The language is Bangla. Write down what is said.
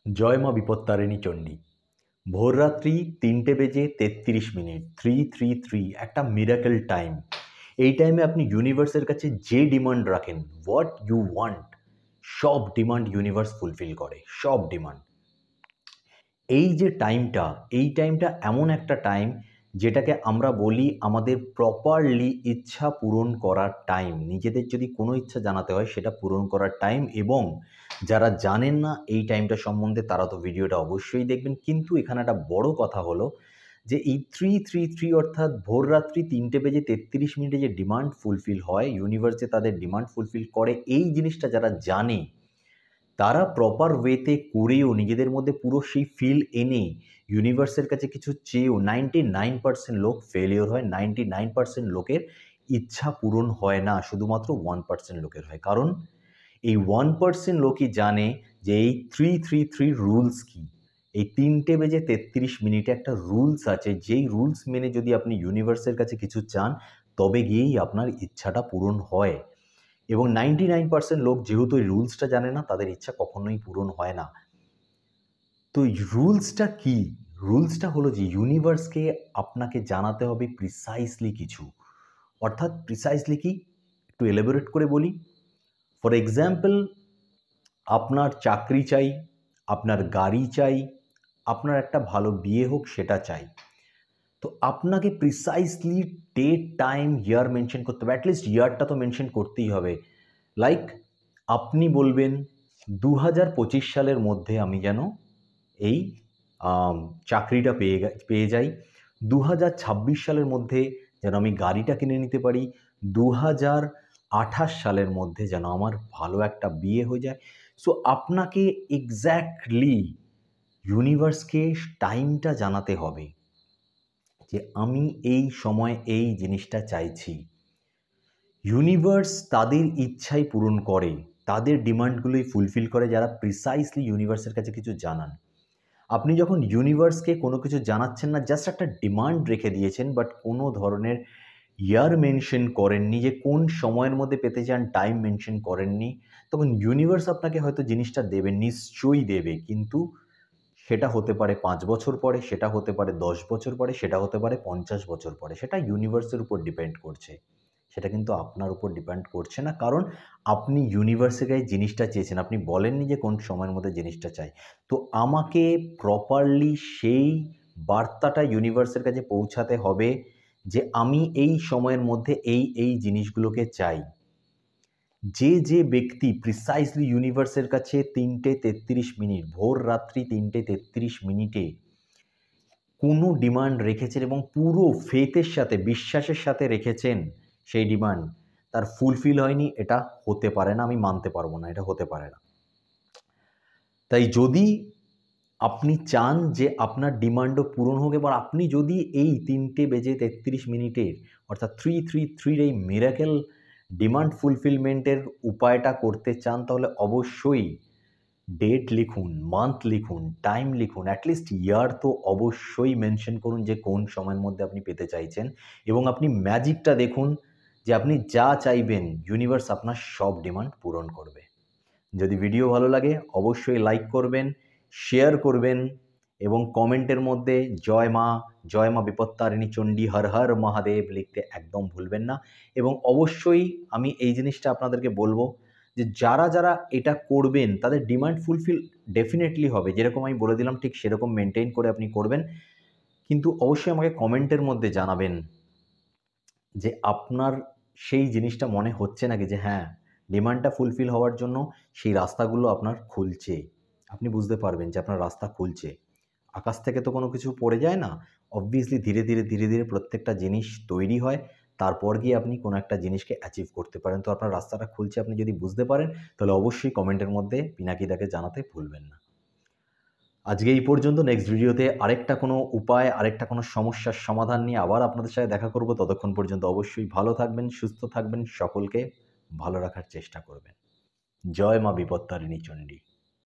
জয় মা বিপত্তারিণী চণ্ডী। ভোররাত্রি 3:33 333 একটা মিরাকেল টাইম। এই টাইমে আপনি ইউনিভার্সের কাছে যে ডিমান্ড রাখেন, হোয়াট ইউ ওয়ান্ট, সব ডিমান্ড ইউনিভার্স ফুলফিল করে, সব ডিমান্ড। এই যে টাইমটা, এই টাইমটা এমন একটা টাইম যেটাকে আমরা বলি আমাদের প্রপারলি ইচ্ছা পূরণ করার টাইম। নিজেদের যদি কোনো ইচ্ছা জানাতে হয় সেটা পূরণ করার টাইম। এবং যারা জানেন না এই টাইমটা সম্বন্ধে তারা তো ভিডিওটা অবশ্যই দেখবেন। কিন্তু এখানে একটা বড় কথা হলো যে এই 333 অর্থাৎ ভোররাত্রি 3:33 যে ডিমান্ড ফুলফিল হয়, ইউনিভার্সে তাদের ডিমান্ড ফুলফিল করে, এই জিনিসটা যারা জানে তারা প্রপার ওয়েতে করেও নিজেদের মধ্যে পুরো সেই ফিল এনে ইউনিভার্সের কাছে কিছু চেয়েও 99% লোক ফেলিওর হয়। 99% লোকের ইচ্ছা পূরণ হয় না, শুধুমাত্র 1% লোকের হয়। কারণ এই 1% লোকই জানে যে এই 333 রুলস কি। এই 3:33 একটা রুলস আছে, যেই রুলস মেনে যদি আপনি ইউনিভার্সের কাছে কিছু চান তবে গিয়েই আপনার ইচ্ছাটা পূরণ হয়। এবং 99% লোক যেহেতু এই রুলসটা জানে না, তাদের ইচ্ছা কখনোই পূরণ হয় না। তো রুলসটা কি? রুলসটা হলো যে ইউনিভার্সকে আপনাকে জানাতে হবে প্রিসাইসলি কিছু। অর্থাৎ প্রিসাইসলি কি, একটু এলাবোরেট করে বলি। ফর এক্সাম্পল, আপনার চাকরি চাই, আপনার গাড়ি চাই, আপনার একটা ভালো বিয়ে হোক সেটা চাই। তো আপনাকে প্রিসাইসলি ডেট, টাইম, ইয়ার মেনশন করতে হবে। অ্যাটলিস্ট ইয়ারটা তো মেনশন করতেই হবে। লাইক আপনি বলবেন 2025 সালের মধ্যে আমি যেন এই চাকরিটা পেয়ে যাই, 2026 সালের মধ্যে যেন আমি গাড়িটা কিনে নিতে পারি, 2028 সালের মধ্যে যেন আমার ভালো একটা বিয়ে হয়ে যায়। সো আপনাকে এক্স্যাক্টলি ইউনিভার্সকে টাইমটা জানাতে হবে যে আমি এই সময় এই জিনিসটা চাইছি। ইউনিভার্স তাদের ইচ্ছাই পূরণ করে, তাদের ডিমান্ডগুলোই ফুলফিল করে যারা প্রিসাইসলি ইউনিভার্সের কাছে কিছু জানান। আপনি যখন ইউনিভার্সকে কোনো কিছু জানাচ্ছেন না, জাস্ট একটা ডিমান্ড রেখে দিয়েছেন, বাট কোনো ধরনের ইয়ার মেনশন করেননি যে কোন সময়ের মধ্যে পেতে চান, টাইম মেনশন করেননি, তখন ইউনিভার্স আপনাকে হয়তো জিনিসটা দেবে, নিশ্চয়ই দেবে। কিন্তু সেটা হতে পারে 5 বছর পরে, সেটা হতে পারে 10 বছর পরে, সেটা হতে পারে 50 বছর পরে। সেটা ইউনিভার্সের উপর ডিপেন্ড করছে, সেটা কিন্তু আপনার উপর ডিপেন্ড করছে না। কারণ আপনি ইউনিভার্সের কাছে জিনিসটা চেয়েছেন, আপনি বলেননি যে কোন সময়ের মধ্যে জিনিসটা চাই। তো আমাকে প্রপারলি সেই বার্তাটা ইউনিভার্সের কাছে পৌঁছাতে হবে যে আমি এই সময়ের মধ্যে এই জিনিসগুলোকে চাই। যে ব্যক্তি প্রিসাইসলি ইউনিভার্সের কাছে 3:33 ভোর রাত্রি 3:33 কোনো ডিমান্ড রেখেছেন এবং পুরো ফেথের সাথে, বিশ্বাসের সাথে রেখেছেন সেই ডিমান্ড, তার ফুলফিল হয়নি, এটা হতে পারে না। আমি মানতে পারবো না, এটা হতে পারে না। তাই যদি আপনি চান যে আপনার ডিমান্ডও পূরণ হোক, এবার আপনি যদি এই 3:33 অর্থাৎ 333 এই মিরাকেল ডিমান্ড ফুলফিলমেন্টের উপায়টা করতে চান, তাহলে অবশ্যই ডেট লিখুন, মান্থ লিখুন, টাইম লিখুন, অ্যাটলিস্ট ইয়ার তো অবশ্যই মেনশন করুন যে কোন সময়ের মধ্যে আপনি পেতে চাইছেন। এবং আপনি ম্যাজিকটা দেখুন যে আপনি যা চাইবেন ইউনিভার্স আপনার সব ডিমান্ড পূরণ করবে। যদি ভিডিও ভালো লাগে অবশ্যই লাইক করবেন, শেয়ার করবেন এবং কমেন্টের মধ্যে জয় মা বিপত্তারিণী চণ্ডী হর হর মহাদেব লিখতে একদম ভুলবেন না। এবং অবশ্যই আমি এই জিনিসটা আপনাদেরকে বলবো যে যারা যারা এটা করবেন তাদের ডিমান্ড ফুলফিল ডেফিনেটলি হবে। যেরকম আমি বলে দিলাম ঠিক সেরকম মেনটেন করে আপনি করবেন। কিন্তু অবশ্যই আমাকে কমেন্টের মধ্যে জানাবেন যে আপনার সেই জিনিসটা মনে হচ্ছে নাকি যে হ্যাঁ, ডিমান্ডটা ফুলফিল হওয়ার জন্য সেই রাস্তাগুলো আপনার খুলছে। আপনি বুঝতে পারবেন যে আপনার রাস্তা খুলছে। আকাশ থেকে তো কোনো কিছু পড়ে যায় না। অবভিয়াসলি ধীরে ধীরে প্রত্যেকটা জিনিস তৈরি হয়। তারপর গিয়ে আপনি কোনো একটা জিনিসকে অ্যাচিভ করতে পারেন। তো আপনার রাস্তাটা খুলছে আপনি যদি বুঝতে পারেন, তাহলে অবশ্যই কমেন্টের মধ্যে পিনাকিদাকে জানাতে ভুলবেন না। আজকে এই পর্যন্ত। নেক্সট ভিডিওতে আরেকটা কোনো উপায়, আরেকটা কোনো সমস্যার সমাধান নিয়ে আবার আপনাদের সাথে দেখা করব। ততক্ষণ পর্যন্ত অবশ্যই ভালো থাকবেন, সুস্থ থাকবেন, সকলকে ভালো রাখার চেষ্টা করবেন। জয় মা বিপত্তারিণী চণ্ডী।